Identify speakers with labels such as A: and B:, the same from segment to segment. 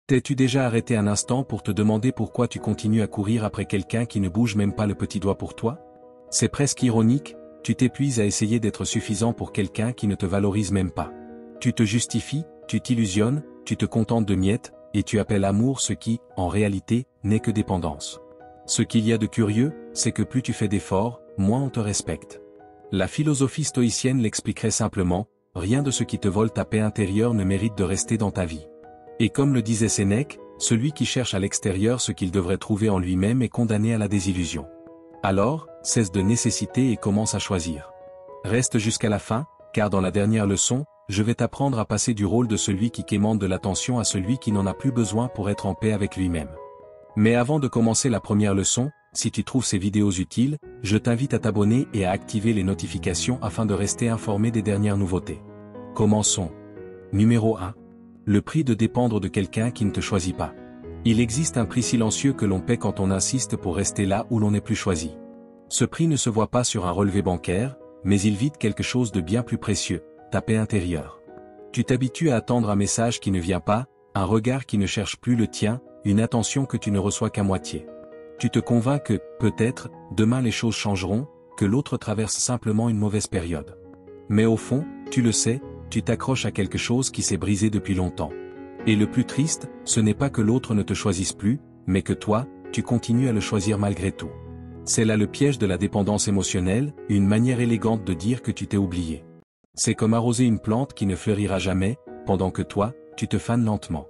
A: T'es-tu déjà arrêté un instant pour te demander pourquoi tu continues à courir après quelqu'un qui ne bouge même pas le petit doigt pour toi? C'est presque ironique, tu t'épuises à essayer d'être suffisant pour quelqu'un qui ne te valorise même pas. Tu te justifies, tu t'illusionnes, tu te contentes de miettes, et tu appelles amour ce qui, en réalité, n'est que dépendance. Ce qu'il y a de curieux, c'est que plus tu fais d'efforts, moins on te respecte. La philosophie stoïcienne l'expliquerait simplement, rien de ce qui te vole ta paix intérieure ne mérite de rester dans ta vie. Et comme le disait Sénèque, celui qui cherche à l'extérieur ce qu'il devrait trouver en lui-même est condamné à la désillusion. Alors, cesse de nécessiter et commence à choisir. Reste jusqu'à la fin, car dans la dernière leçon, je vais t'apprendre à passer du rôle de celui qui quémande de l'attention à celui qui n'en a plus besoin pour être en paix avec lui-même. Mais avant de commencer la première leçon, si tu trouves ces vidéos utiles, je t'invite à t'abonner et à activer les notifications afin de rester informé des dernières nouveautés. Commençons. Numéro 1. Le prix de dépendre de quelqu'un qui ne te choisit pas. Il existe un prix silencieux que l'on paie quand on insiste pour rester là où l'on n'est plus choisi. Ce prix ne se voit pas sur un relevé bancaire, mais il vide quelque chose de bien plus précieux, ta paix intérieure. Tu t'habitues à attendre un message qui ne vient pas, un regard qui ne cherche plus le tien, une attention que tu ne reçois qu'à moitié. Tu te convaincs que, peut-être, demain les choses changeront, que l'autre traverse simplement une mauvaise période. Mais au fond, tu le sais, tu t'accroches à quelque chose qui s'est brisé depuis longtemps. Et le plus triste, ce n'est pas que l'autre ne te choisisse plus, mais que toi, tu continues à le choisir malgré tout. C'est là le piège de la dépendance émotionnelle, une manière élégante de dire que tu t'es oublié. C'est comme arroser une plante qui ne fleurira jamais, pendant que toi, tu te fanes lentement.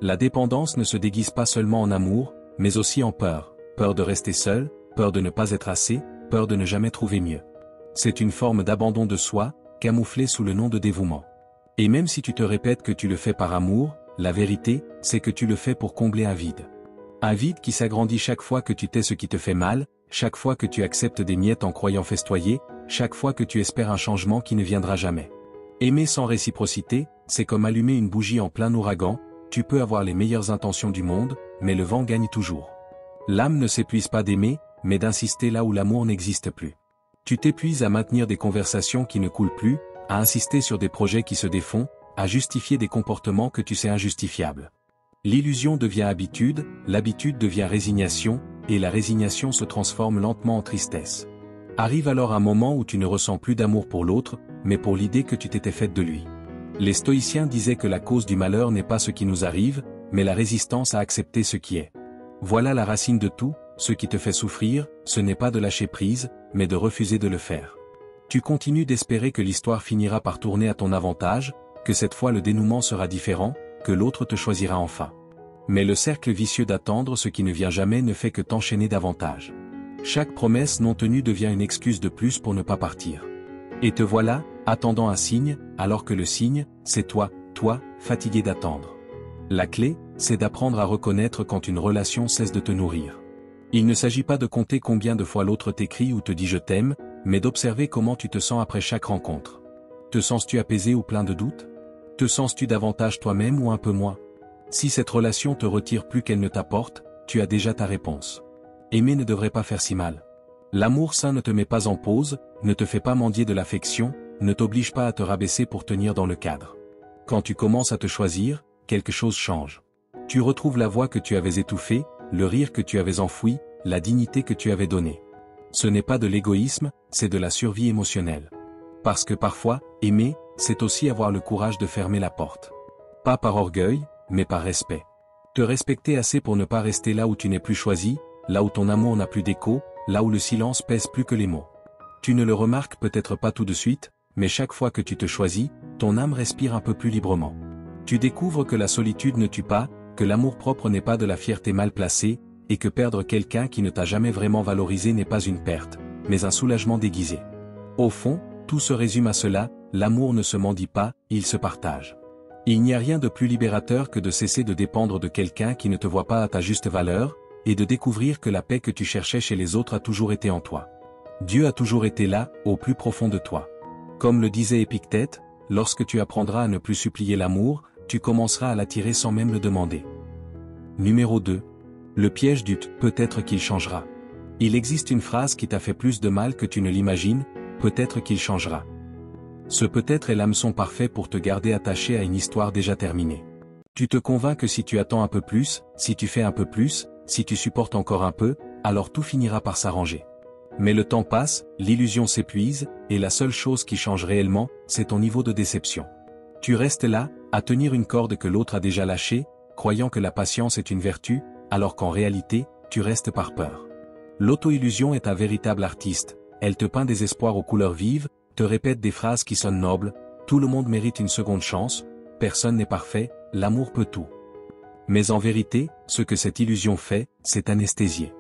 A: La dépendance ne se déguise pas seulement en amour, mais aussi en peur. Peur de rester seul, peur de ne pas être assez, peur de ne jamais trouver mieux. C'est une forme d'abandon de soi, camouflée sous le nom de dévouement. Et même si tu te répètes que tu le fais par amour, la vérité, c'est que tu le fais pour combler un vide. Un vide qui s'agrandit chaque fois que tu tais ce qui te fait mal, chaque fois que tu acceptes des miettes en croyant festoyer, chaque fois que tu espères un changement qui ne viendra jamais. Aimer sans réciprocité, c'est comme allumer une bougie en plein ouragan, tu peux avoir les meilleures intentions du monde, mais le vent gagne toujours. L'âme ne s'épuise pas d'aimer, mais d'insister là où l'amour n'existe plus. Tu t'épuises à maintenir des conversations qui ne coulent plus, à insister sur des projets qui se défont, à justifier des comportements que tu sais injustifiables. L'illusion devient habitude, l'habitude devient résignation, et la résignation se transforme lentement en tristesse. Arrive alors un moment où tu ne ressens plus d'amour pour l'autre, mais pour l'idée que tu t'étais faite de lui. Les stoïciens disaient que la cause du malheur n'est pas ce qui nous arrive, mais la résistance à accepter ce qui est. Voilà la racine de tout, ce qui te fait souffrir, ce n'est pas de lâcher prise, mais de refuser de le faire. Tu continues d'espérer que l'histoire finira par tourner à ton avantage, que cette fois le dénouement sera différent, que l'autre te choisira enfin. Mais le cercle vicieux d'attendre ce qui ne vient jamais ne fait que t'enchaîner davantage. Chaque promesse non tenue devient une excuse de plus pour ne pas partir. Et te voilà, attendant un signe, alors que le signe, c'est toi, fatigué d'attendre. La clé, c'est d'apprendre à reconnaître quand une relation cesse de te nourrir. Il ne s'agit pas de compter combien de fois l'autre t'écrit ou te dit je t'aime, mais d'observer comment tu te sens après chaque rencontre. Te sens-tu apaisé ou plein de doutes? Te sens-tu davantage toi-même ou un peu moins? Si cette relation te retire plus qu'elle ne t'apporte, tu as déjà ta réponse. Aimer ne devrait pas faire si mal. L'amour sain ne te met pas en pause, ne te fait pas mendier de l'affection, ne t'oblige pas à te rabaisser pour tenir dans le cadre. Quand tu commences à te choisir, quelque chose change. Tu retrouves la voix que tu avais étouffée, le rire que tu avais enfoui, la dignité que tu avais donnée. Ce n'est pas de l'égoïsme, c'est de la survie émotionnelle. Parce que parfois, aimer, c'est aussi avoir le courage de fermer la porte. Pas par orgueil, mais par respect. Te respecter assez pour ne pas rester là où tu n'es plus choisi, là où ton amour n'a plus d'écho, là où le silence pèse plus que les mots. Tu ne le remarques peut-être pas tout de suite, mais chaque fois que tu te choisis, ton âme respire un peu plus librement. Tu découvres que la solitude ne tue pas, que l'amour-propre n'est pas de la fierté mal placée, et que perdre quelqu'un qui ne t'a jamais vraiment valorisé n'est pas une perte, mais un soulagement déguisé. Au fond, tout se résume à cela, l'amour ne se mendie pas, il se partage. Il n'y a rien de plus libérateur que de cesser de dépendre de quelqu'un qui ne te voit pas à ta juste valeur, et de découvrir que la paix que tu cherchais chez les autres a toujours été en toi. Dieu a toujours été là, au plus profond de toi. Comme le disait Épictète, lorsque tu apprendras à ne plus supplier l'amour, tu commenceras à l'attirer sans même le demander. Numéro 2. Le piège du « peut-être qu'il changera ». Il existe une phrase qui t'a fait plus de mal que tu ne l'imagines, peut-être qu'il changera. Ce peut-être est l'hameçon parfait pour te garder attaché à une histoire déjà terminée. Tu te convaincs que si tu attends un peu plus, si tu fais un peu plus, si tu supportes encore un peu, alors tout finira par s'arranger. Mais le temps passe, l'illusion s'épuise, et la seule chose qui change réellement, c'est ton niveau de déception. Tu restes là, à tenir une corde que l'autre a déjà lâchée, croyant que la patience est une vertu, alors qu'en réalité, tu restes par peur. L'auto-illusion est un véritable artiste, elle te peint des espoirs aux couleurs vives, te répète des phrases qui sonnent nobles, tout le monde mérite une seconde chance, personne n'est parfait, l'amour peut tout. Mais en vérité, ce que cette illusion fait, c'est anesthésier.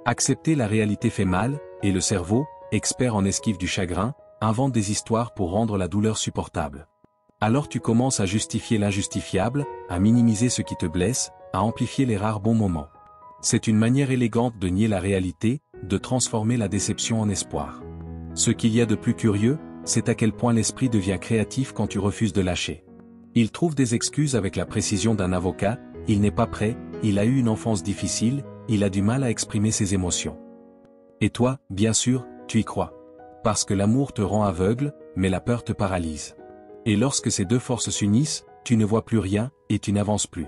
A: Accepter la réalité fait mal, et le cerveau, expert en esquive du chagrin, invente des histoires pour rendre la douleur supportable. Alors tu commences à justifier l'injustifiable, à minimiser ce qui te blesse, à amplifier les rares bons moments. C'est une manière élégante de nier la réalité, de transformer la déception en espoir. Ce qu'il y a de plus curieux, c'est à quel point l'esprit devient créatif quand tu refuses de lâcher. Il trouve des excuses avec la précision d'un avocat, il n'est pas prêt, il a eu une enfance difficile, il a du mal à exprimer ses émotions. Et toi, bien sûr, tu y crois. Parce que l'amour te rend aveugle, mais la peur te paralyse. Et lorsque ces deux forces s'unissent, tu ne vois plus rien, et tu n'avances plus.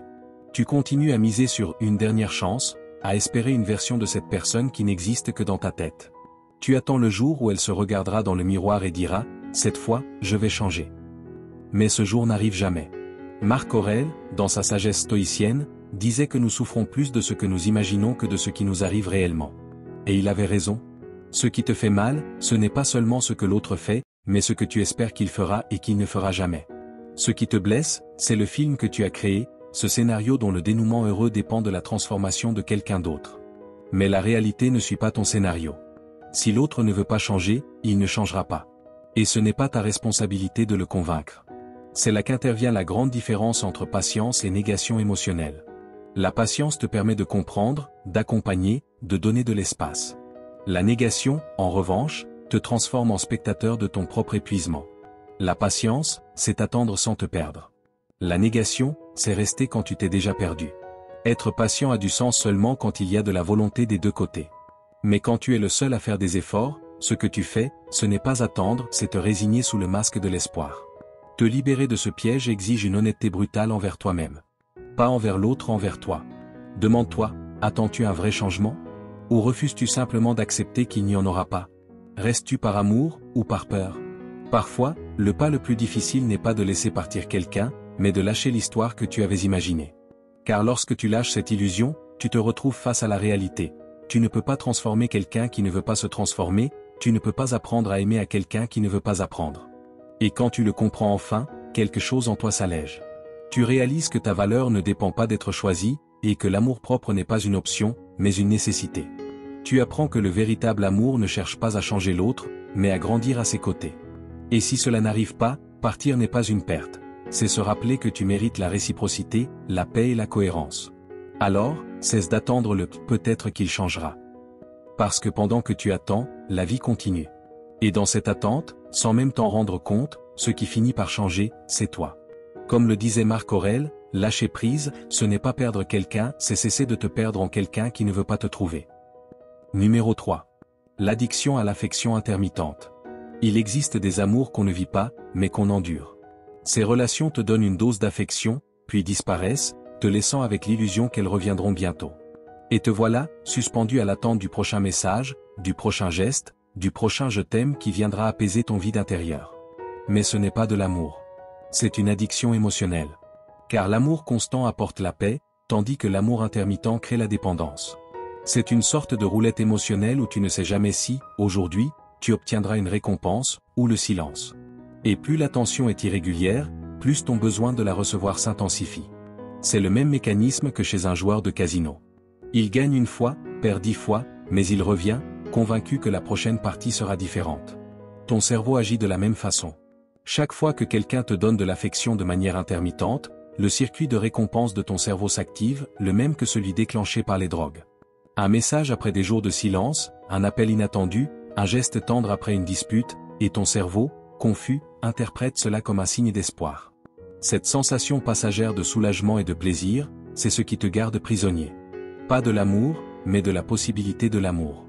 A: Tu continues à miser sur une dernière chance, à espérer une version de cette personne qui n'existe que dans ta tête. Tu attends le jour où elle se regardera dans le miroir et dira, « Cette fois, je vais changer. » Mais ce jour n'arrive jamais. Marc Aurèle, dans sa sagesse stoïcienne, disait que nous souffrons plus de ce que nous imaginons que de ce qui nous arrive réellement. Et il avait raison. Ce qui te fait mal, ce n'est pas seulement ce que l'autre fait, mais ce que tu espères qu'il fera et qu'il ne fera jamais. Ce qui te blesse, c'est le film que tu as créé, ce scénario dont le dénouement heureux dépend de la transformation de quelqu'un d'autre. Mais la réalité ne suit pas ton scénario. Si l'autre ne veut pas changer, il ne changera pas. Et ce n'est pas ta responsabilité de le convaincre. C'est là qu'intervient la grande différence entre patience et négation émotionnelle. La patience te permet de comprendre, d'accompagner, de donner de l'espace. La négation, en revanche, te transforme en spectateur de ton propre épuisement. La patience, c'est attendre sans te perdre. La négation, c'est rester quand tu t'es déjà perdu. Être patient a du sens seulement quand il y a de la volonté des deux côtés. Mais quand tu es le seul à faire des efforts, ce que tu fais, ce n'est pas attendre, c'est te résigner sous le masque de l'espoir. Te libérer de ce piège exige une honnêteté brutale envers toi-même. Pas envers l'autre, envers toi. Demande-toi, attends-tu un vrai changement? Ou refuses-tu simplement d'accepter qu'il n'y en aura pas? Restes-tu par amour, ou par peur? Parfois, le pas le plus difficile n'est pas de laisser partir quelqu'un, mais de lâcher l'histoire que tu avais imaginée. Car lorsque tu lâches cette illusion, tu te retrouves face à la réalité. Tu ne peux pas transformer quelqu'un qui ne veut pas se transformer, tu ne peux pas apprendre à aimer à quelqu'un qui ne veut pas apprendre. Et quand tu le comprends enfin, quelque chose en toi s'allège. Tu réalises que ta valeur ne dépend pas d'être choisie, et que l'amour-propre n'est pas une option, mais une nécessité. Tu apprends que le véritable amour ne cherche pas à changer l'autre, mais à grandir à ses côtés. Et si cela n'arrive pas, partir n'est pas une perte. C'est se rappeler que tu mérites la réciprocité, la paix et la cohérence. Alors, cesse d'attendre le « peut-être qu'il changera ». Parce que pendant que tu attends, la vie continue. Et dans cette attente, sans même t'en rendre compte, ce qui finit par changer, c'est toi. Comme le disait Marc Aurèle, lâcher prise, ce n'est pas perdre quelqu'un, c'est cesser de te perdre en quelqu'un qui ne veut pas te trouver. Numéro 3. L'addiction à l'affection intermittente. Il existe des amours qu'on ne vit pas, mais qu'on endure. Ces relations te donnent une dose d'affection, puis disparaissent, te laissant avec l'illusion qu'elles reviendront bientôt. Et te voilà, suspendu à l'attente du prochain message, du prochain geste, du prochain je t'aime qui viendra apaiser ton vide intérieur. Mais ce n'est pas de l'amour. C'est une addiction émotionnelle. Car l'amour constant apporte la paix, tandis que l'amour intermittent crée la dépendance. C'est une sorte de roulette émotionnelle où tu ne sais jamais si, aujourd'hui, tu obtiendras une récompense, ou le silence. Et plus l'attention est irrégulière, plus ton besoin de la recevoir s'intensifie. C'est le même mécanisme que chez un joueur de casino. Il gagne une fois, perd 10 fois, mais il revient, convaincu que la prochaine partie sera différente. Ton cerveau agit de la même façon. Chaque fois que quelqu'un te donne de l'affection de manière intermittente, le circuit de récompense de ton cerveau s'active, le même que celui déclenché par les drogues. Un message après des jours de silence, un appel inattendu, un geste tendre après une dispute, et ton cerveau, confus, interprète cela comme un signe d'espoir. Cette sensation passagère de soulagement et de plaisir, c'est ce qui te garde prisonnier. Pas de l'amour, mais de la possibilité de l'amour.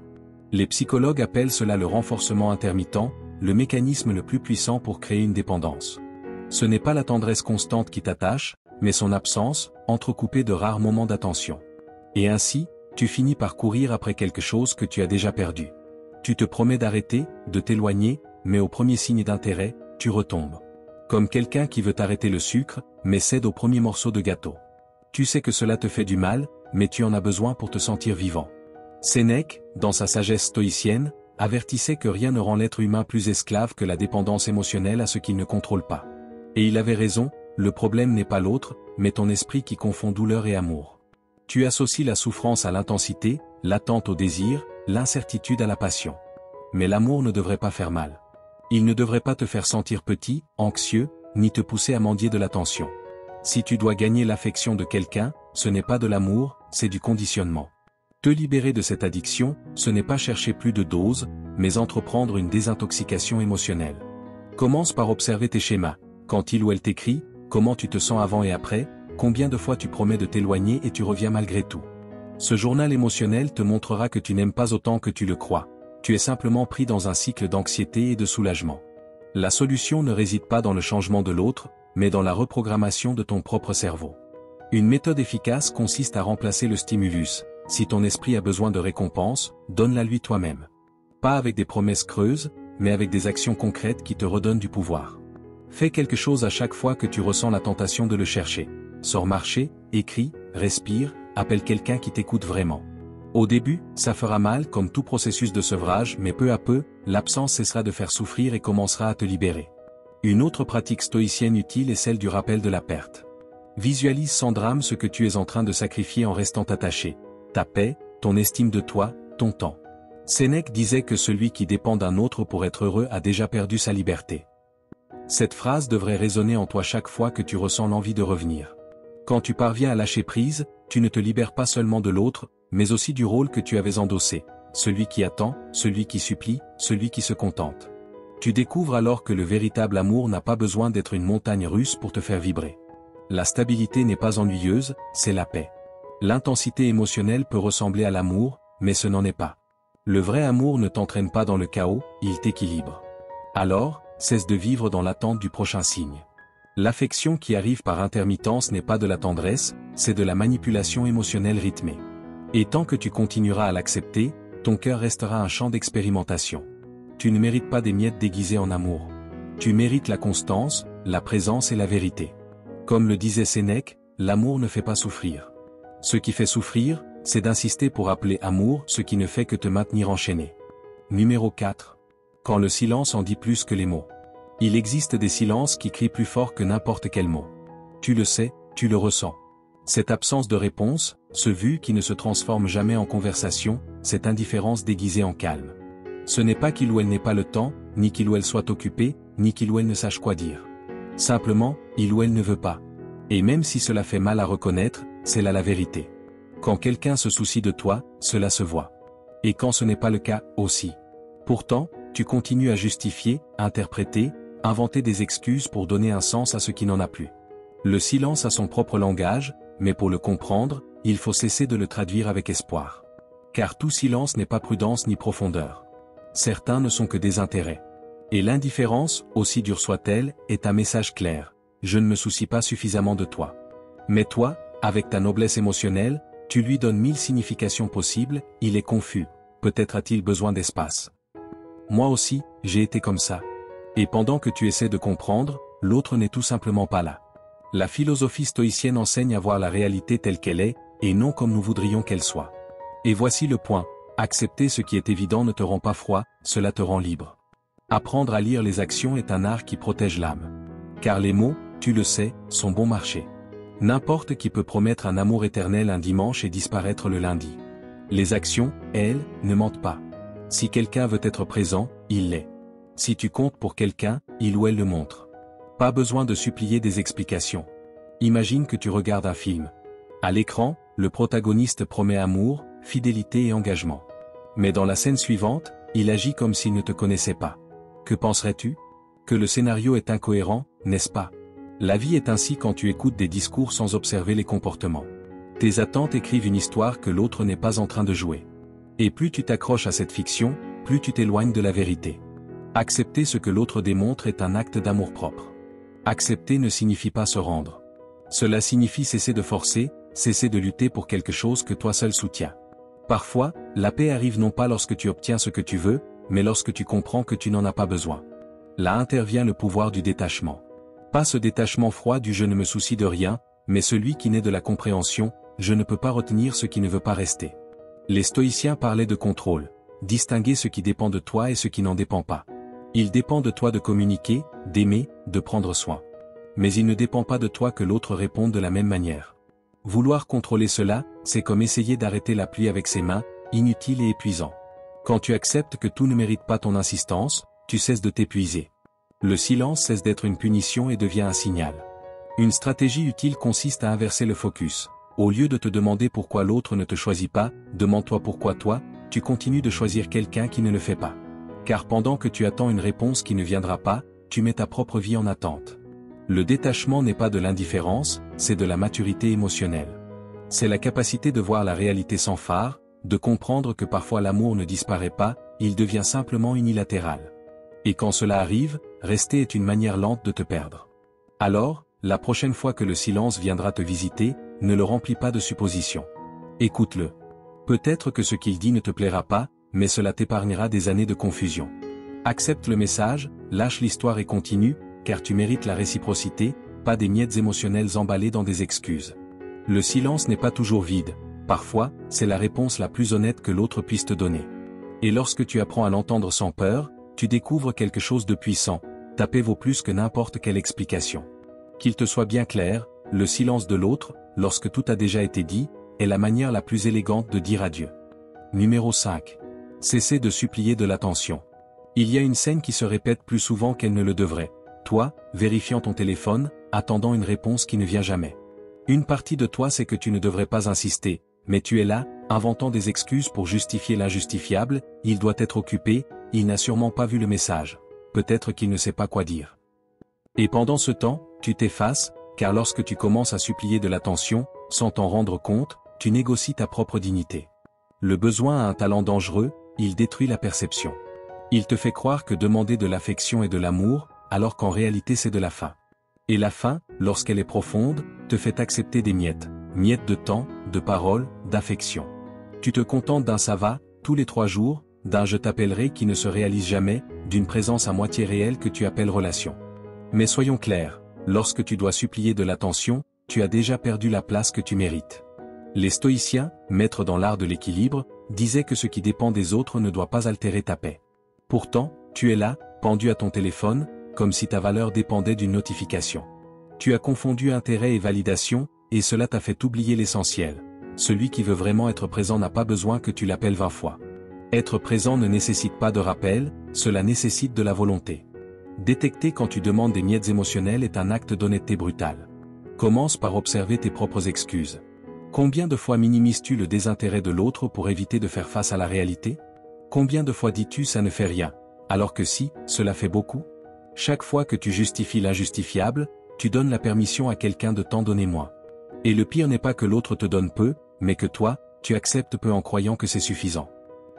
A: Les psychologues appellent cela le renforcement intermittent, le mécanisme le plus puissant pour créer une dépendance. Ce n'est pas la tendresse constante qui t'attache, mais son absence, entrecoupée de rares moments d'attention. Et ainsi, tu finis par courir après quelque chose que tu as déjà perdu. Tu te promets d'arrêter, de t'éloigner, mais au premier signe d'intérêt, tu retombes. Comme quelqu'un qui veut arrêter le sucre, mais cède au premier morceau de gâteau. Tu sais que cela te fait du mal, mais tu en as besoin pour te sentir vivant. Sénèque, dans sa sagesse stoïcienne, avertissait que rien ne rend l'être humain plus esclave que la dépendance émotionnelle à ce qu'il ne contrôle pas. Et il avait raison, le problème n'est pas l'autre, mais ton esprit qui confond douleur et amour. Tu associes la souffrance à l'intensité, l'attente au désir, l'incertitude à la passion. Mais l'amour ne devrait pas faire mal. Il ne devrait pas te faire sentir petit, anxieux, ni te pousser à mendier de l'attention. Si tu dois gagner l'affection de quelqu'un, ce n'est pas de l'amour, c'est du conditionnement. Te libérer de cette addiction, ce n'est pas chercher plus de doses, mais entreprendre une désintoxication émotionnelle. Commence par observer tes schémas. Quand il ou elle t'écrit, comment tu te sens avant et après, combien de fois tu promets de t'éloigner et tu reviens malgré tout. Ce journal émotionnel te montrera que tu n'aimes pas autant que tu le crois. Tu es simplement pris dans un cycle d'anxiété et de soulagement. La solution ne réside pas dans le changement de l'autre, mais dans la reprogrammation de ton propre cerveau. Une méthode efficace consiste à remplacer le stimulus. Si ton esprit a besoin de récompense, donne-la lui toi-même. Pas avec des promesses creuses, mais avec des actions concrètes qui te redonnent du pouvoir. Fais quelque chose à chaque fois que tu ressens la tentation de le chercher. Sors marcher, écris, respire, appelle quelqu'un qui t'écoute vraiment. Au début, ça fera mal comme tout processus de sevrage, mais peu à peu, l'absence cessera de faire souffrir et commencera à te libérer. Une autre pratique stoïcienne utile est celle du rappel de la perte. Visualise sans drame ce que tu es en train de sacrifier en restant attaché. Ta paix, ton estime de toi, ton temps. Sénèque disait que celui qui dépend d'un autre pour être heureux a déjà perdu sa liberté. Cette phrase devrait résonner en toi chaque fois que tu ressens l'envie de revenir. Quand tu parviens à lâcher prise, tu ne te libères pas seulement de l'autre, mais aussi du rôle que tu avais endossé, celui qui attend, celui qui supplie, celui qui se contente. Tu découvres alors que le véritable amour n'a pas besoin d'être une montagne russe pour te faire vibrer. La stabilité n'est pas ennuyeuse, c'est la paix. L'intensité émotionnelle peut ressembler à l'amour, mais ce n'en est pas. Le vrai amour ne t'entraîne pas dans le chaos, il t'équilibre. Alors, cesse de vivre dans l'attente du prochain signe. L'affection qui arrive par intermittence n'est pas de la tendresse, c'est de la manipulation émotionnelle rythmée. Et tant que tu continueras à l'accepter, ton cœur restera un champ d'expérimentation. Tu ne mérites pas des miettes déguisées en amour. Tu mérites la constance, la présence et la vérité. Comme le disait Sénèque, l'amour ne fait pas souffrir. Ce qui fait souffrir, c'est d'insister pour appeler amour ce qui ne fait que te maintenir enchaîné. Numéro 4. Quand le silence en dit plus que les mots. Il existe des silences qui crient plus fort que n'importe quel mot. Tu le sais, tu le ressens. Cette absence de réponse, ce vu qui ne se transforme jamais en conversation, cette indifférence déguisée en calme. Ce n'est pas qu'il ou elle n'ait pas le temps, ni qu'il ou elle soit occupé, ni qu'il ou elle ne sache quoi dire. Simplement, il ou elle ne veut pas. Et même si cela fait mal à reconnaître, c'est là la vérité. Quand quelqu'un se soucie de toi, cela se voit. Et quand ce n'est pas le cas, aussi. Pourtant, tu continues à justifier, interpréter, inventer des excuses pour donner un sens à ce qui n'en a plus. Le silence a son propre langage, mais pour le comprendre, il faut cesser de le traduire avec espoir. Car tout silence n'est pas prudence ni profondeur. Certains ne sont que des intérêts. Et l'indifférence, aussi dure soit-elle, est un message clair. Je ne me soucie pas suffisamment de toi. Mais toi, avec ta noblesse émotionnelle, tu lui donnes 1000 significations possibles, il est confus. Peut-être a-t-il besoin d'espace. Moi aussi, j'ai été comme ça. Et pendant que tu essaies de comprendre, l'autre n'est tout simplement pas là. La philosophie stoïcienne enseigne à voir la réalité telle qu'elle est, et non comme nous voudrions qu'elle soit. Et voici le point, accepter ce qui est évident ne te rend pas froid, cela te rend libre. Apprendre à lire les actions est un art qui protège l'âme. Car les mots, tu le sais, sont bon marché. N'importe qui peut promettre un amour éternel un dimanche et disparaître le lundi. Les actions, elles, ne mentent pas. Si quelqu'un veut être présent, il l'est. Si tu comptes pour quelqu'un, il ou elle le montre. Pas besoin de supplier des explications. Imagine que tu regardes un film. À l'écran, le protagoniste promet amour, fidélité et engagement. Mais dans la scène suivante, il agit comme s'il ne te connaissait pas. Que penserais-tu? Que le scénario est incohérent, n'est-ce pas? La vie est ainsi quand tu écoutes des discours sans observer les comportements. Tes attentes écrivent une histoire que l'autre n'est pas en train de jouer. Et plus tu t'accroches à cette fiction, plus tu t'éloignes de la vérité. Accepter ce que l'autre démontre est un acte d'amour-propre. Accepter ne signifie pas se rendre. Cela signifie cesser de forcer, cesser de lutter pour quelque chose que toi seul soutiens. Parfois, la paix arrive non pas lorsque tu obtiens ce que tu veux, mais lorsque tu comprends que tu n'en as pas besoin. Là intervient le pouvoir du détachement. Pas ce détachement froid du je ne me soucie de rien, mais celui qui naît de la compréhension, je ne peux pas retenir ce qui ne veut pas rester. Les stoïciens parlaient de contrôle, distinguer ce qui dépend de toi et ce qui n'en dépend pas. Il dépend de toi de communiquer, d'aimer, de prendre soin. Mais il ne dépend pas de toi que l'autre réponde de la même manière. Vouloir contrôler cela, c'est comme essayer d'arrêter la pluie avec ses mains, inutile et épuisant. Quand tu acceptes que tout ne mérite pas ton insistance, tu cesses de t'épuiser. Le silence cesse d'être une punition et devient un signal. Une stratégie utile consiste à inverser le focus. Au lieu de te demander pourquoi l'autre ne te choisit pas, demande-toi pourquoi toi, tu continues de choisir quelqu'un qui ne le fait pas. Car pendant que tu attends une réponse qui ne viendra pas, tu mets ta propre vie en attente. Le détachement n'est pas de l'indifférence, c'est de la maturité émotionnelle. C'est la capacité de voir la réalité sans phare, de comprendre que parfois l'amour ne disparaît pas, il devient simplement unilatéral. Et quand cela arrive, rester est une manière lente de te perdre. Alors, la prochaine fois que le silence viendra te visiter, ne le remplis pas de suppositions. Écoute-le. Peut-être que ce qu'il dit ne te plaira pas, mais cela t'épargnera des années de confusion. Accepte le message, lâche l'histoire et continue, car tu mérites la réciprocité, pas des miettes émotionnelles emballées dans des excuses. Le silence n'est pas toujours vide, parfois, c'est la réponse la plus honnête que l'autre puisse te donner. Et lorsque tu apprends à l'entendre sans peur, tu découvres quelque chose de puissant, ta paix vaut plus que n'importe quelle explication. Qu'il te soit bien clair, le silence de l'autre, lorsque tout a déjà été dit, est la manière la plus élégante de dire adieu. Numéro 5. Cessez de supplier de l'attention. Il y a une scène qui se répète plus souvent qu'elle ne le devrait. Toi, vérifiant ton téléphone, attendant une réponse qui ne vient jamais. Une partie de toi sait que tu ne devrais pas insister, mais tu es là, inventant des excuses pour justifier l'injustifiable, il doit être occupé, il n'a sûrement pas vu le message. Peut-être qu'il ne sait pas quoi dire. Et pendant ce temps, tu t'effaces, car lorsque tu commences à supplier de l'attention, sans t'en rendre compte, tu négocies ta propre dignité. Le besoin a un talent dangereux, il détruit la perception. Il te fait croire que demander de l'affection et de l'amour, alors qu'en réalité c'est de la faim. Et la faim, lorsqu'elle est profonde, te fait accepter des miettes, miettes de temps, de paroles, d'affection. Tu te contentes d'un ça va, tous les 3 jours, d'un je t'appellerai qui ne se réalise jamais, d'une présence à moitié réelle que tu appelles relation. Mais soyons clairs, lorsque tu dois supplier de l'attention, tu as déjà perdu la place que tu mérites. Les stoïciens, maîtres dans l'art de l'équilibre, disaient que ce qui dépend des autres ne doit pas altérer ta paix. Pourtant, tu es là, pendu à ton téléphone, comme si ta valeur dépendait d'une notification. Tu as confondu intérêt et validation, et cela t'a fait oublier l'essentiel. Celui qui veut vraiment être présent n'a pas besoin que tu l'appelles 20 fois. Être présent ne nécessite pas de rappel, cela nécessite de la volonté. Détecter quand tu demandes des miettes émotionnelles est un acte d'honnêteté brutale. Commence par observer tes propres excuses. Combien de fois minimises-tu le désintérêt de l'autre pour éviter de faire face à la réalité? Combien de fois dis-tu ça ne fait rien, alors que si, cela fait beaucoup? Chaque fois que tu justifies l'injustifiable, tu donnes la permission à quelqu'un de t'en donner moins. Et le pire n'est pas que l'autre te donne peu, mais que toi, tu acceptes peu en croyant que c'est suffisant.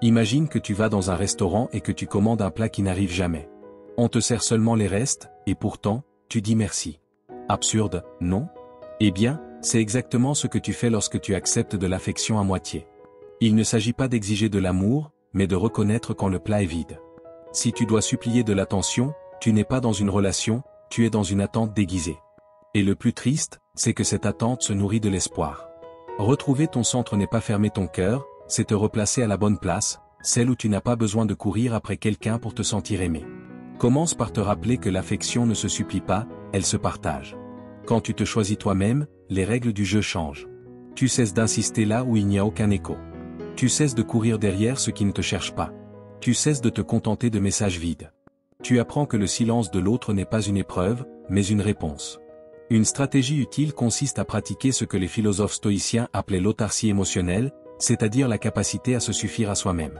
A: Imagine que tu vas dans un restaurant et que tu commandes un plat qui n'arrive jamais. On te sert seulement les restes, et pourtant, tu dis merci. Absurde, non? Eh bien, c'est exactement ce que tu fais lorsque tu acceptes de l'affection à moitié. Il ne s'agit pas d'exiger de l'amour, mais de reconnaître quand le plat est vide. Si tu dois supplier de l'attention, tu n'es pas dans une relation, tu es dans une attente déguisée. Et le plus triste, c'est que cette attente se nourrit de l'espoir. Retrouver ton centre n'est pas fermer ton cœur, c'est te replacer à la bonne place, celle où tu n'as pas besoin de courir après quelqu'un pour te sentir aimé. Commence par te rappeler que l'affection ne se supplie pas, elle se partage. Quand tu te choisis toi-même, les règles du jeu changent. Tu cesses d'insister là où il n'y a aucun écho. Tu cesses de courir derrière ce qui ne te cherche pas. Tu cesses de te contenter de messages vides. Tu apprends que le silence de l'autre n'est pas une épreuve, mais une réponse. Une stratégie utile consiste à pratiquer ce que les philosophes stoïciens appelaient l'autarcie émotionnelle, c'est-à-dire la capacité à se suffire à soi-même.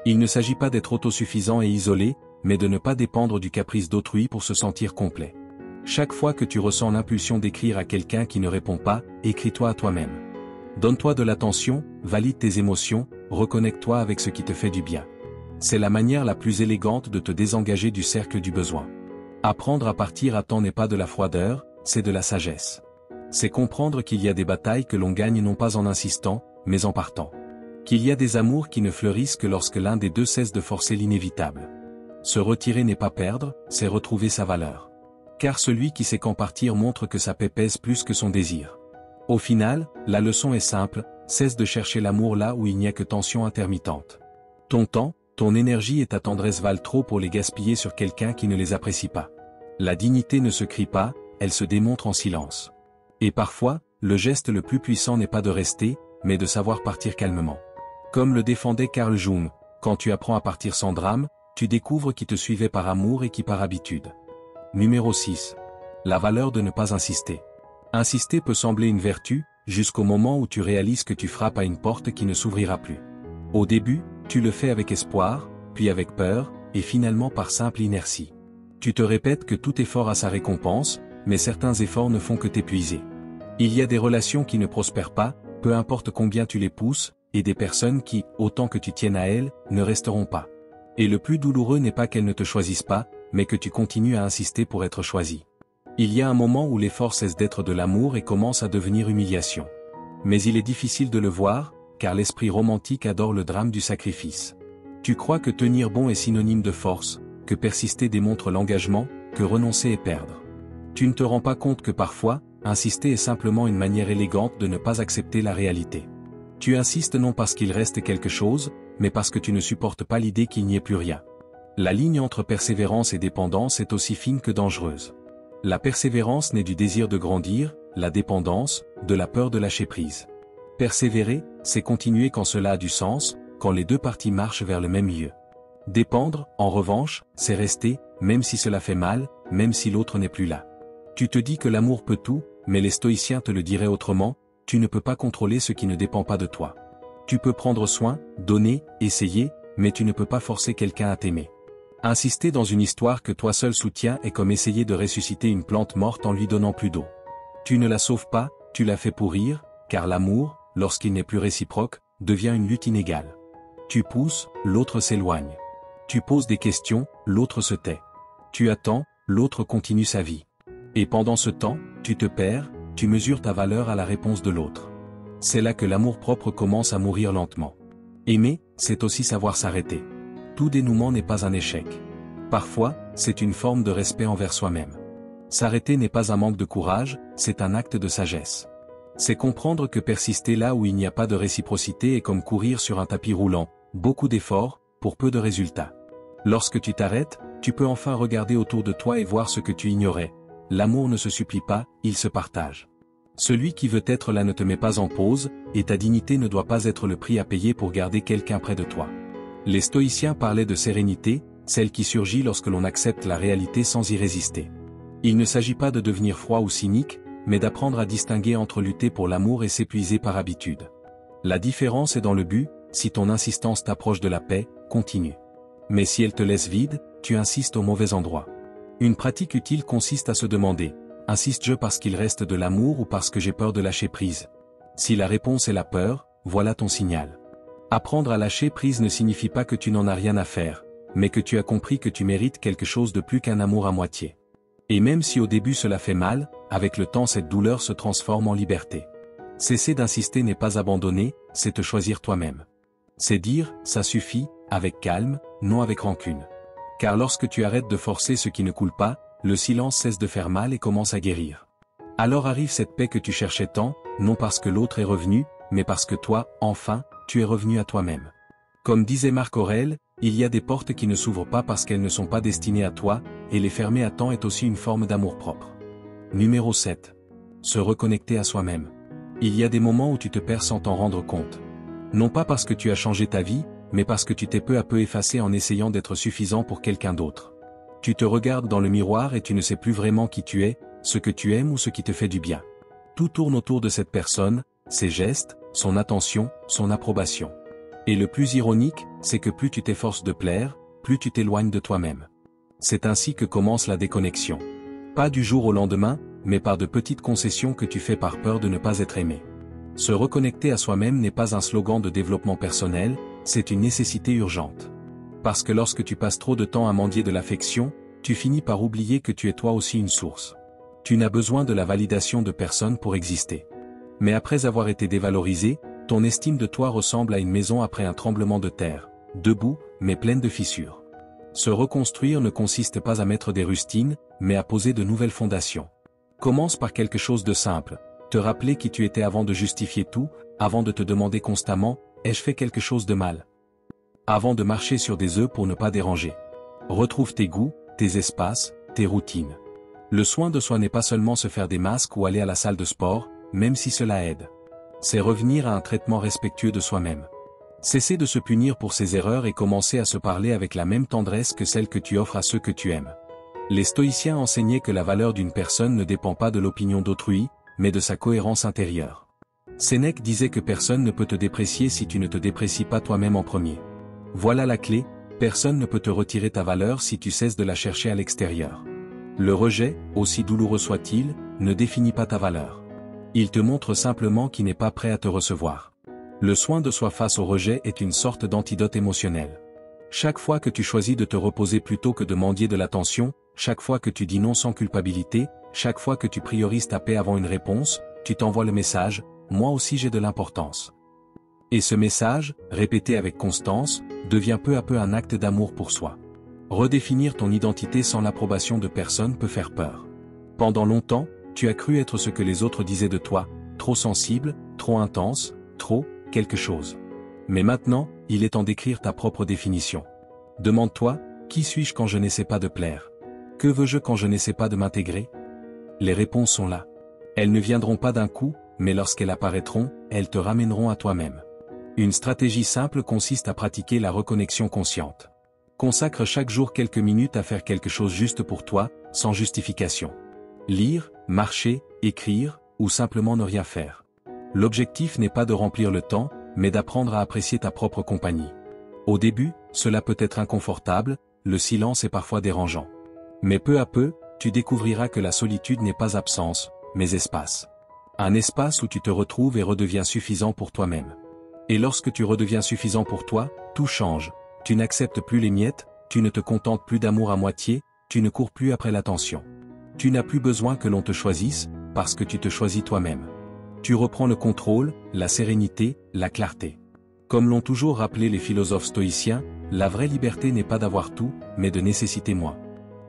A: Il ne s'agit pas d'être autosuffisant et isolé, mais de ne pas dépendre du caprice d'autrui pour se sentir complet. Chaque fois que tu ressens l'impulsion d'écrire à quelqu'un qui ne répond pas, écris-toi à toi-même. Donne-toi de l'attention, valide tes émotions, reconnecte-toi avec ce qui te fait du bien. C'est la manière la plus élégante de te désengager du cercle du besoin. Apprendre à partir à temps n'est pas de la froideur, c'est de la sagesse. C'est comprendre qu'il y a des batailles que l'on gagne non pas en insistant, mais en partant. Qu'il y a des amours qui ne fleurissent que lorsque l'un des deux cesse de forcer l'inévitable. Se retirer n'est pas perdre, c'est retrouver sa valeur. Car celui qui sait quand partir montre que sa paix pèse plus que son désir. Au final, la leçon est simple, cesse de chercher l'amour là où il n'y a que tension intermittente. Ton temps, ton énergie et ta tendresse valent trop pour les gaspiller sur quelqu'un qui ne les apprécie pas. La dignité ne se crie pas, elle se démontre en silence. Et parfois, le geste le plus puissant n'est pas de rester, mais de savoir partir calmement. Comme le défendait Carl Jung, quand tu apprends à partir sans drame, tu découvres qui te suivait par amour et qui par habitude. Numéro 6. La valeur de ne pas insister. Insister peut sembler une vertu, jusqu'au moment où tu réalises que tu frappes à une porte qui ne s'ouvrira plus. Au début, tu le fais avec espoir, puis avec peur, et finalement par simple inertie. Tu te répètes que tout effort a sa récompense, mais certains efforts ne font que t'épuiser. Il y a des relations qui ne prospèrent pas, peu importe combien tu les pousses, et des personnes qui, autant que tu tiennes à elles, ne resteront pas. Et le plus douloureux n'est pas qu'elles ne te choisissent pas, mais que tu continues à insister pour être choisi. Il y a un moment où l'effort cesse d'être de l'amour et commence à devenir humiliation. Mais il est difficile de le voir, car l'esprit romantique adore le drame du sacrifice. Tu crois que tenir bon est synonyme de force, que persister démontre l'engagement, que renoncer est perdre. Tu ne te rends pas compte que parfois, insister est simplement une manière élégante de ne pas accepter la réalité. Tu insistes non parce qu'il reste quelque chose, mais parce que tu ne supportes pas l'idée qu'il n'y ait plus rien. La ligne entre persévérance et dépendance est aussi fine que dangereuse. La persévérance naît du désir de grandir, la dépendance, de la peur de lâcher prise. Persévérer, c'est continuer quand cela a du sens, quand les deux parties marchent vers le même lieu. Dépendre, en revanche, c'est rester, même si cela fait mal, même si l'autre n'est plus là. Tu te dis que l'amour peut tout, mais les stoïciens te le diraient autrement, tu ne peux pas contrôler ce qui ne dépend pas de toi. Tu peux prendre soin, donner, essayer, mais tu ne peux pas forcer quelqu'un à t'aimer. Insister dans une histoire que toi seul soutiens est comme essayer de ressusciter une plante morte en lui donnant plus d'eau. Tu ne la sauves pas, tu la fais pourrir, car l'amour, lorsqu'il n'est plus réciproque, devient une lutte inégale. Tu pousses, l'autre s'éloigne. Tu poses des questions, l'autre se tait. Tu attends, l'autre continue sa vie. Et pendant ce temps, tu te perds, tu mesures ta valeur à la réponse de l'autre. C'est là que l'amour-propre commence à mourir lentement. Aimer, c'est aussi savoir s'arrêter. Tout dénouement n'est pas un échec. Parfois, c'est une forme de respect envers soi-même. S'arrêter n'est pas un manque de courage, c'est un acte de sagesse. C'est comprendre que persister là où il n'y a pas de réciprocité est comme courir sur un tapis roulant, beaucoup d'efforts, pour peu de résultats. Lorsque tu t'arrêtes, tu peux enfin regarder autour de toi et voir ce que tu ignorais. L'amour ne se supplie pas, il se partage. Celui qui veut être là ne te met pas en pause, et ta dignité ne doit pas être le prix à payer pour garder quelqu'un près de toi. Les stoïciens parlaient de sérénité, celle qui surgit lorsque l'on accepte la réalité sans y résister. Il ne s'agit pas de devenir froid ou cynique, mais d'apprendre à distinguer entre lutter pour l'amour et s'épuiser par habitude. La différence est dans le but, si ton insistance t'approche de la paix, continue. Mais si elle te laisse vide, tu insistes au mauvais endroit. Une pratique utile consiste à se demander, insiste-je parce qu'il reste de l'amour ou parce que j'ai peur de lâcher prise? Si la réponse est la peur, voilà ton signal. Apprendre à lâcher prise ne signifie pas que tu n'en as rien à faire, mais que tu as compris que tu mérites quelque chose de plus qu'un amour à moitié. Et même si au début cela fait mal, avec le temps cette douleur se transforme en liberté. Cesser d'insister n'est pas abandonner, c'est te choisir toi-même. C'est dire, ça suffit, avec calme, non avec rancune. Car lorsque tu arrêtes de forcer ce qui ne coule pas, le silence cesse de faire mal et commence à guérir. Alors arrive cette paix que tu cherchais tant, non parce que l'autre est revenu, mais parce que toi, enfin, tu es revenu à toi-même. Comme disait Marc Aurèle, il y a des portes qui ne s'ouvrent pas parce qu'elles ne sont pas destinées à toi, et les fermer à temps est aussi une forme d'amour-propre. Numéro 7. Se reconnecter à soi-même. Il y a des moments où tu te perds sans t'en rendre compte. Non pas parce que tu as changé ta vie, mais parce que tu t'es peu à peu effacé en essayant d'être suffisant pour quelqu'un d'autre. Tu te regardes dans le miroir et tu ne sais plus vraiment qui tu es, ce que tu aimes ou ce qui te fait du bien. Tout tourne autour de cette personne, ses gestes, son attention, son approbation. Et le plus ironique, c'est que plus tu t'efforces de plaire, plus tu t'éloignes de toi-même. C'est ainsi que commence la déconnexion. Pas du jour au lendemain, mais par de petites concessions que tu fais par peur de ne pas être aimé. Se reconnecter à soi-même n'est pas un slogan de développement personnel, c'est une nécessité urgente. Parce que lorsque tu passes trop de temps à mendier de l'affection, tu finis par oublier que tu es toi aussi une source. Tu n'as besoin de la validation de personne pour exister. Mais après avoir été dévalorisé, ton estime de toi ressemble à une maison après un tremblement de terre, debout, mais pleine de fissures. Se reconstruire ne consiste pas à mettre des rustines, mais à poser de nouvelles fondations. Commence par quelque chose de simple, te rappeler qui tu étais avant de justifier tout, avant de te demander constamment « ai-je fait quelque chose de mal ?» Avant de marcher sur des œufs pour ne pas déranger. Retrouve tes goûts, tes espaces, tes routines. Le soin de soi n'est pas seulement se faire des masques ou aller à la salle de sport, même si cela aide. C'est revenir à un traitement respectueux de soi-même. Cesser de se punir pour ses erreurs et commencer à se parler avec la même tendresse que celle que tu offres à ceux que tu aimes. Les stoïciens enseignaient que la valeur d'une personne ne dépend pas de l'opinion d'autrui, mais de sa cohérence intérieure. Sénèque disait que personne ne peut te déprécier si tu ne te déprécies pas toi-même en premier. Voilà la clé, personne ne peut te retirer ta valeur si tu cesses de la chercher à l'extérieur. Le rejet, aussi douloureux soit-il, ne définit pas ta valeur. Il te montre simplement qu'il n'est pas prêt à te recevoir. Le soin de soi face au rejet est une sorte d'antidote émotionnel. Chaque fois que tu choisis de te reposer plutôt que de mendier de l'attention, chaque fois que tu dis non sans culpabilité, chaque fois que tu priorises ta paix avant une réponse, tu t'envoies le message « moi aussi j'ai de l'importance ». Et ce message, répété avec constance, devient peu à peu un acte d'amour pour soi. Redéfinir ton identité sans l'approbation de personne peut faire peur. Pendant longtemps, tu as cru être ce que les autres disaient de toi, trop sensible, trop intense, trop, quelque chose. Mais maintenant, il est temps d'écrire ta propre définition. Demande-toi, qui suis-je quand je n'essaie pas de plaire? Que veux-je quand je n'essaie pas de m'intégrer? Les réponses sont là. Elles ne viendront pas d'un coup, mais lorsqu'elles apparaîtront, elles te ramèneront à toi-même. Une stratégie simple consiste à pratiquer la reconnexion consciente. Consacre chaque jour quelques minutes à faire quelque chose juste pour toi, sans justification. Lire, marcher, écrire, ou simplement ne rien faire. L'objectif n'est pas de remplir le temps, mais d'apprendre à apprécier ta propre compagnie. Au début, cela peut être inconfortable, le silence est parfois dérangeant. Mais peu à peu, tu découvriras que la solitude n'est pas absence, mais espace. Un espace où tu te retrouves et redeviens suffisant pour toi-même. Et lorsque tu redeviens suffisant pour toi, tout change. Tu n'acceptes plus les miettes, tu ne te contentes plus d'amour à moitié, tu ne cours plus après l'attention. Tu n'as plus besoin que l'on te choisisse, parce que tu te choisis toi-même. Tu reprends le contrôle, la sérénité, la clarté. Comme l'ont toujours rappelé les philosophes stoïciens, la vraie liberté n'est pas d'avoir tout, mais de nécessiter moins.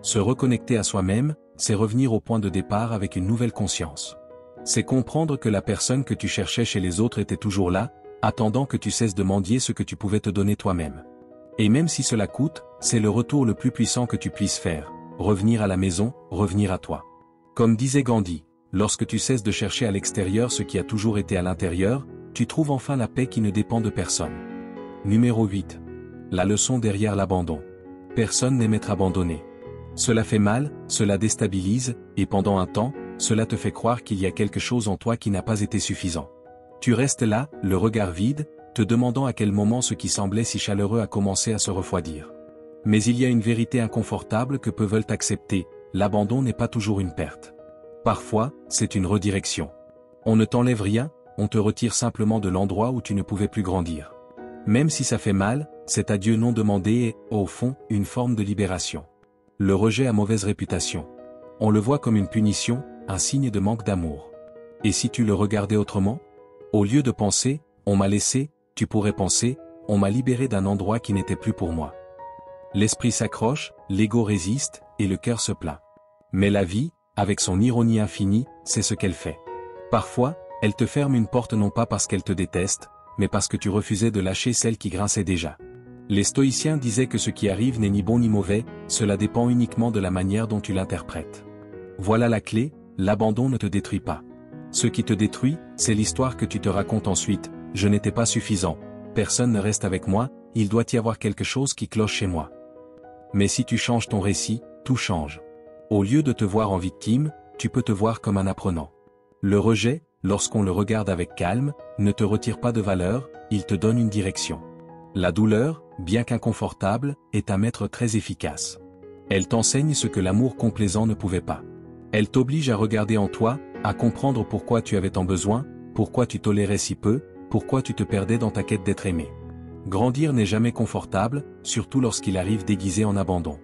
A: Se reconnecter à soi-même, c'est revenir au point de départ avec une nouvelle conscience. C'est comprendre que la personne que tu cherchais chez les autres était toujours là, attendant que tu cesses de mendier ce que tu pouvais te donner toi-même. Et même si cela coûte, c'est le retour le plus puissant que tu puisses faire, revenir à la maison, revenir à toi. Comme disait Gandhi, lorsque tu cesses de chercher à l'extérieur ce qui a toujours été à l'intérieur, tu trouves enfin la paix qui ne dépend de personne. Numéro 8. La leçon derrière l'abandon. Personne n'aime être abandonné. Cela fait mal, cela déstabilise, et pendant un temps, cela te fait croire qu'il y a quelque chose en toi qui n'a pas été suffisant. Tu restes là, le regard vide, te demandant à quel moment ce qui semblait si chaleureux a commencé à se refroidir. Mais il y a une vérité inconfortable que peu veulent accepter, l'abandon n'est pas toujours une perte. Parfois, c'est une redirection. On ne t'enlève rien, on te retire simplement de l'endroit où tu ne pouvais plus grandir. Même si ça fait mal, cet adieu non demandé est, au fond, une forme de libération. Le rejet a mauvaise réputation. On le voit comme une punition, un signe de manque d'amour. Et si tu le regardais autrement? Au lieu de penser, on m'a laissé, tu pourrais penser, on m'a libéré d'un endroit qui n'était plus pour moi. L'esprit s'accroche, l'ego résiste, et le cœur se plaint. Mais la vie, avec son ironie infinie, c'est ce qu'elle fait. Parfois, elle te ferme une porte non pas parce qu'elle te déteste, mais parce que tu refusais de lâcher celle qui grinçait déjà. Les stoïciens disaient que ce qui arrive n'est ni bon ni mauvais, cela dépend uniquement de la manière dont tu l'interprètes. Voilà la clé, l'abandon ne te détruit pas. Ce qui te détruit, c'est l'histoire que tu te racontes ensuite, je n'étais pas suffisant, personne ne reste avec moi, il doit y avoir quelque chose qui cloche chez moi. Mais si tu changes ton récit, tout change. Au lieu de te voir en victime, tu peux te voir comme un apprenant. Le rejet, lorsqu'on le regarde avec calme, ne te retire pas de valeur, il te donne une direction. La douleur, bien qu'inconfortable, est un maître très efficace. Elle t'enseigne ce que l'amour complaisant ne pouvait pas. Elle t'oblige à regarder en toi, à comprendre pourquoi tu avais tant besoin, pourquoi tu tolérais si peu, pourquoi tu te perdais dans ta quête d'être aimé. Grandir n'est jamais confortable, surtout lorsqu'il arrive déguisé en abandon.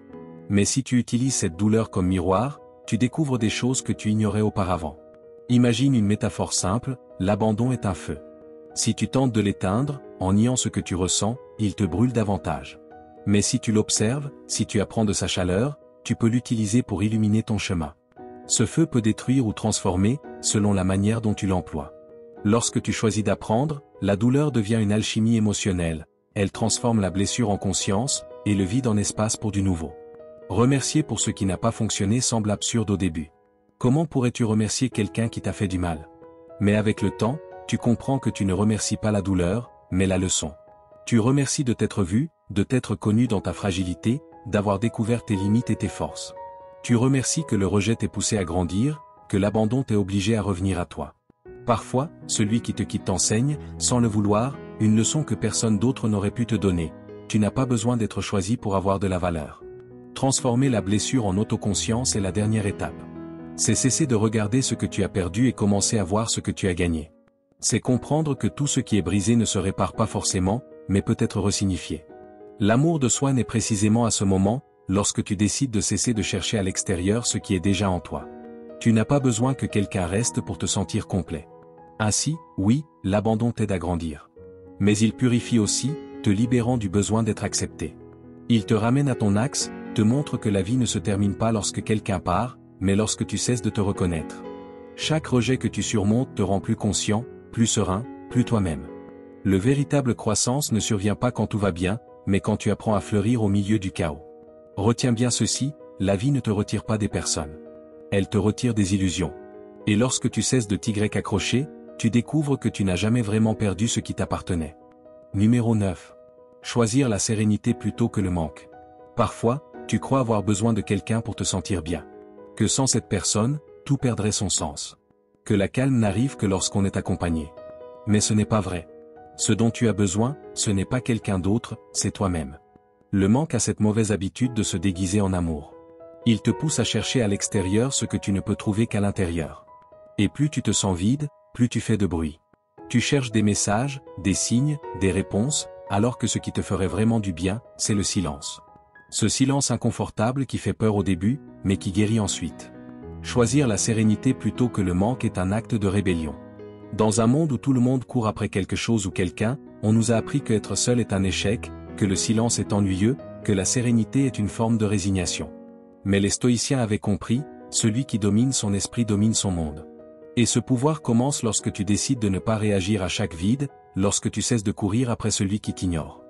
A: Mais si tu utilises cette douleur comme miroir, tu découvres des choses que tu ignorais auparavant. Imagine une métaphore simple, l'abandon est un feu. Si tu tentes de l'éteindre, en niant ce que tu ressens, il te brûle davantage. Mais si tu l'observes, si tu apprends de sa chaleur, tu peux l'utiliser pour illuminer ton chemin. Ce feu peut détruire ou transformer, selon la manière dont tu l'emploies. Lorsque tu choisis d'apprendre, la douleur devient une alchimie émotionnelle, elle transforme la blessure en conscience, et le vide en espace pour du nouveau. Remercier pour ce qui n'a pas fonctionné semble absurde au début. Comment pourrais-tu remercier quelqu'un qui t'a fait du mal? Mais avec le temps, tu comprends que tu ne remercies pas la douleur, mais la leçon. Tu remercies de t'être vu, de t'être connu dans ta fragilité, d'avoir découvert tes limites et tes forces. Tu remercies que le rejet t'ait poussé à grandir, que l'abandon t'ait obligé à revenir à toi. Parfois, celui qui te quitte t'enseigne, sans le vouloir, une leçon que personne d'autre n'aurait pu te donner. Tu n'as pas besoin d'être choisi pour avoir de la valeur. Transformer la blessure en autoconscience est la dernière étape. C'est cesser de regarder ce que tu as perdu et commencer à voir ce que tu as gagné. C'est comprendre que tout ce qui est brisé ne se répare pas forcément, mais peut être resignifié. L'amour de soi naît précisément à ce moment, lorsque tu décides de cesser de chercher à l'extérieur ce qui est déjà en toi. Tu n'as pas besoin que quelqu'un reste pour te sentir complet. Ainsi, oui, l'abandon t'aide à grandir. Mais il purifie aussi, te libérant du besoin d'être accepté. Il te ramène à ton axe, te montre que la vie ne se termine pas lorsque quelqu'un part, mais lorsque tu cesses de te reconnaître. Chaque rejet que tu surmontes te rend plus conscient, plus serein, plus toi-même. Le véritable croissance ne survient pas quand tout va bien, mais quand tu apprends à fleurir au milieu du chaos. Retiens bien ceci, la vie ne te retire pas des personnes. Elle te retire des illusions. Et lorsque tu cesses de t'y accrocher, tu découvres que tu n'as jamais vraiment perdu ce qui t'appartenait. Numéro 9. Choisir la sérénité plutôt que le manque. Parfois, tu crois avoir besoin de quelqu'un pour te sentir bien. Que sans cette personne, tout perdrait son sens. Que la calme n'arrive que lorsqu'on est accompagné. Mais ce n'est pas vrai. Ce dont tu as besoin, ce n'est pas quelqu'un d'autre, c'est toi-même. Le manque a cette mauvaise habitude de se déguiser en amour. Il te pousse à chercher à l'extérieur ce que tu ne peux trouver qu'à l'intérieur. Et plus tu te sens vide, plus tu fais de bruit. Tu cherches des messages, des signes, des réponses, alors que ce qui te ferait vraiment du bien, c'est le silence. Ce silence inconfortable qui fait peur au début, mais qui guérit ensuite. Choisir la sérénité plutôt que le manque est un acte de rébellion. Dans un monde où tout le monde court après quelque chose ou quelqu'un, on nous a appris que être seul est un échec, que le silence est ennuyeux, que la sérénité est une forme de résignation. Mais les stoïciens avaient compris, celui qui domine son esprit domine son monde. Et ce pouvoir commence lorsque tu décides de ne pas réagir à chaque vide, lorsque tu cesses de courir après celui qui t'ignore.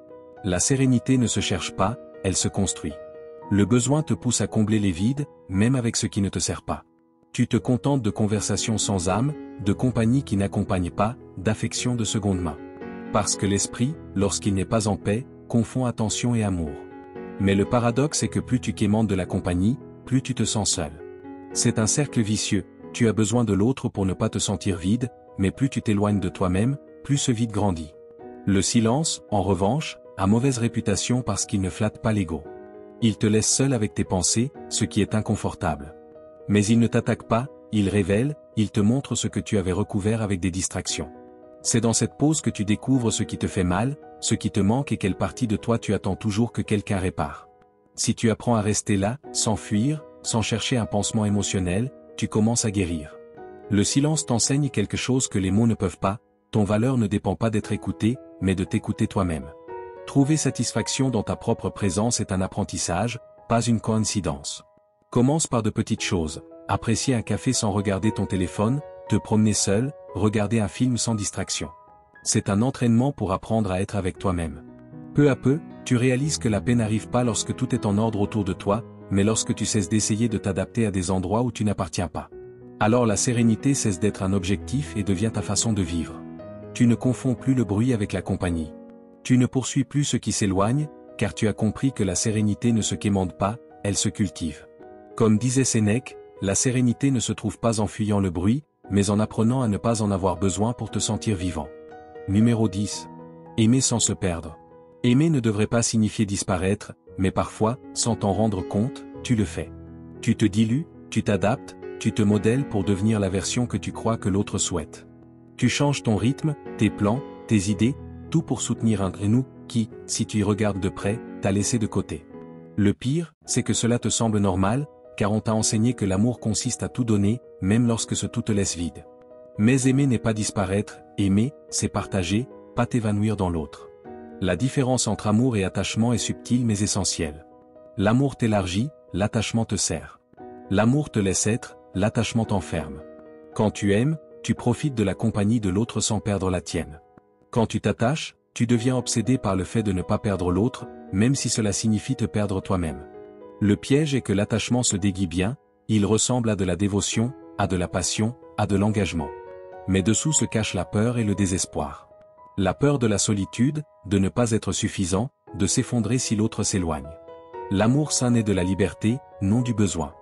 A: La sérénité ne se cherche pas, elle se construit. Le besoin te pousse à combler les vides, même avec ce qui ne te sert pas. Tu te contentes de conversations sans âme, de compagnie qui n'accompagnent pas, d'affection de seconde main. Parce que l'esprit, lorsqu'il n'est pas en paix, confond attention et amour. Mais le paradoxe est que plus tu quémantes de la compagnie, plus tu te sens seul. C'est un cercle vicieux, tu as besoin de l'autre pour ne pas te sentir vide, mais plus tu t'éloignes de toi-même, plus ce vide grandit. Le silence, en revanche, a mauvaise réputation parce qu'il ne flatte pas l'ego. Il te laisse seul avec tes pensées, ce qui est inconfortable. Mais il ne t'attaque pas, il révèle, il te montre ce que tu avais recouvert avec des distractions. C'est dans cette pause que tu découvres ce qui te fait mal, ce qui te manque et quelle partie de toi tu attends toujours que quelqu'un répare. Si tu apprends à rester là, sans fuir, sans chercher un pansement émotionnel, tu commences à guérir. Le silence t'enseigne quelque chose que les mots ne peuvent pas, ton valeur ne dépend pas d'être écouté, mais de t'écouter toi-même. Trouver satisfaction dans ta propre présence est un apprentissage, pas une coïncidence. Commence par de petites choses, apprécier un café sans regarder ton téléphone, te promener seul, regarder un film sans distraction. C'est un entraînement pour apprendre à être avec toi-même. Peu à peu, tu réalises que la paix n'arrive pas lorsque tout est en ordre autour de toi, mais lorsque tu cesses d'essayer de t'adapter à des endroits où tu n'appartiens pas. Alors la sérénité cesse d'être un objectif et devient ta façon de vivre. Tu ne confonds plus le bruit avec la compagnie. Tu ne poursuis plus ce qui s'éloigne, car tu as compris que la sérénité ne se quémande pas, elle se cultive. Comme disait Sénèque, la sérénité ne se trouve pas en fuyant le bruit, mais en apprenant à ne pas en avoir besoin pour te sentir vivant. Numéro 10. Aimer sans se perdre. Aimer ne devrait pas signifier disparaître, mais parfois, sans t'en rendre compte, tu le fais. Tu te dilues, tu t'adaptes, tu te modèles pour devenir la version que tu crois que l'autre souhaite. Tu changes ton rythme, tes plans, tes idées, tout pour soutenir un nous qui, si tu y regardes de près, t'a laissé de côté. Le pire, c'est que cela te semble normal, car on t'a enseigné que l'amour consiste à tout donner, même lorsque ce tout te laisse vide. Mais aimer n'est pas disparaître, aimer, c'est partager, pas t'évanouir dans l'autre. La différence entre amour et attachement est subtile mais essentielle. L'amour t'élargit, l'attachement te serre. L'amour te laisse être, l'attachement t'enferme. Quand tu aimes, tu profites de la compagnie de l'autre sans perdre la tienne. Quand tu t'attaches, tu deviens obsédé par le fait de ne pas perdre l'autre, même si cela signifie te perdre toi-même. Le piège est que l'attachement se déguise bien, il ressemble à de la dévotion, à de la passion, à de l'engagement. Mais dessous se cache la peur et le désespoir. La peur de la solitude, de ne pas être suffisant, de s'effondrer si l'autre s'éloigne. L'amour sain naît de la liberté, non du besoin.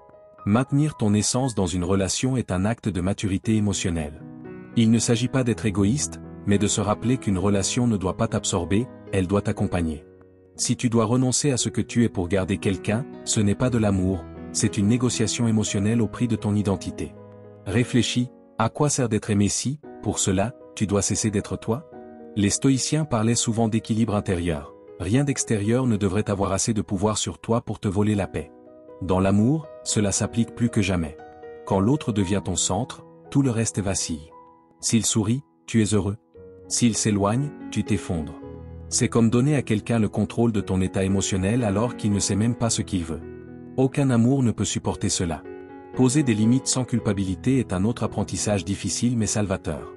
A: Maintenir ton essence dans une relation est un acte de maturité émotionnelle. Il ne s'agit pas d'être égoïste, mais de se rappeler qu'une relation ne doit pas t'absorber, elle doit t'accompagner. Si tu dois renoncer à ce que tu es pour garder quelqu'un, ce n'est pas de l'amour, c'est une négociation émotionnelle au prix de ton identité. Réfléchis, à quoi sert d'être aimé si, pour cela, tu dois cesser d'être toi? Les stoïciens parlaient souvent d'équilibre intérieur. Rien d'extérieur ne devrait avoir assez de pouvoir sur toi pour te voler la paix. Dans l'amour, cela s'applique plus que jamais. Quand l'autre devient ton centre, tout le reste vacille. S'il sourit, tu es heureux. S'il s'éloigne, tu t'effondres. C'est comme donner à quelqu'un le contrôle de ton état émotionnel alors qu'il ne sait même pas ce qu'il veut. Aucun amour ne peut supporter cela. Poser des limites sans culpabilité est un autre apprentissage difficile mais salvateur.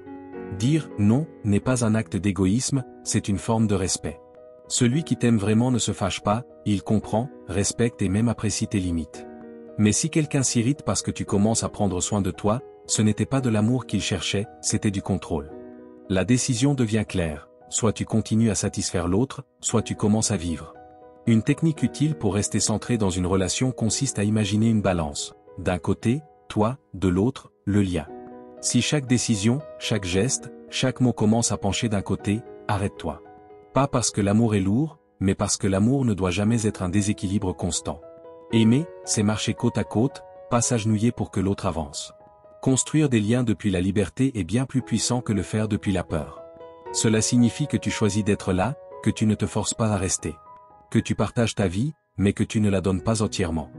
A: Dire « non » n'est pas un acte d'égoïsme, c'est une forme de respect. Celui qui t'aime vraiment ne se fâche pas, il comprend, respecte et même apprécie tes limites. Mais si quelqu'un s'irrite parce que tu commences à prendre soin de toi, ce n'était pas de l'amour qu'il cherchait, c'était du contrôle. La décision devient claire, soit tu continues à satisfaire l'autre, soit tu commences à vivre. Une technique utile pour rester centré dans une relation consiste à imaginer une balance. D'un côté, toi, de l'autre, le lien. Si chaque décision, chaque geste, chaque mot commence à pencher d'un côté, arrête-toi. Pas parce que l'amour est lourd, mais parce que l'amour ne doit jamais être un déséquilibre constant. Aimer, c'est marcher côte à côte, pas s'agenouiller pour que l'autre avance. Construire des liens depuis la liberté est bien plus puissant que le faire depuis la peur. Cela signifie que tu choisis d'être là, que tu ne te forces pas à rester. Que tu partages ta vie, mais que tu ne la donnes pas entièrement.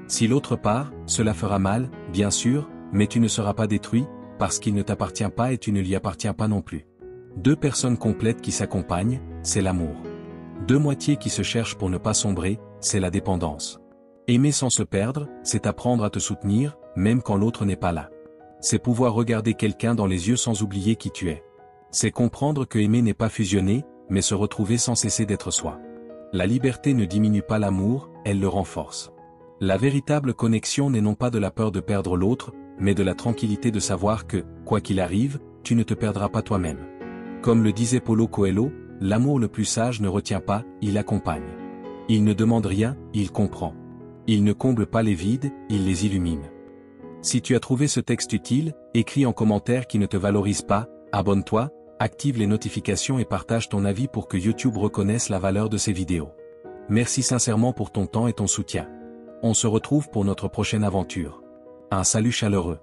A: Si l'autre part, cela fera mal, bien sûr, mais tu ne seras pas détruit, parce qu'il ne t'appartient pas et tu ne lui appartiens pas non plus. Deux personnes complètes qui s'accompagnent, c'est l'amour. Deux moitiés qui se cherchent pour ne pas sombrer, c'est la dépendance. Aimer sans se perdre, c'est apprendre à te soutenir, même quand l'autre n'est pas là. C'est pouvoir regarder quelqu'un dans les yeux sans oublier qui tu es. C'est comprendre que aimer n'est pas fusionner, mais se retrouver sans cesser d'être soi. La liberté ne diminue pas l'amour, elle le renforce. La véritable connexion n'est non pas de la peur de perdre l'autre, mais de la tranquillité de savoir que, quoi qu'il arrive, tu ne te perdras pas toi-même. Comme le disait Paulo Coelho, l'amour le plus sage ne retient pas, il accompagne. Il ne demande rien, il comprend. Il ne comble pas les vides, il les illumine. Si tu as trouvé ce texte utile, écris en commentaire qui ne te valorise pas, abonne-toi, active les notifications et partage ton avis pour que YouTube reconnaisse la valeur de ces vidéos. Merci sincèrement pour ton temps et ton soutien. On se retrouve pour notre prochaine aventure. Un salut chaleureux.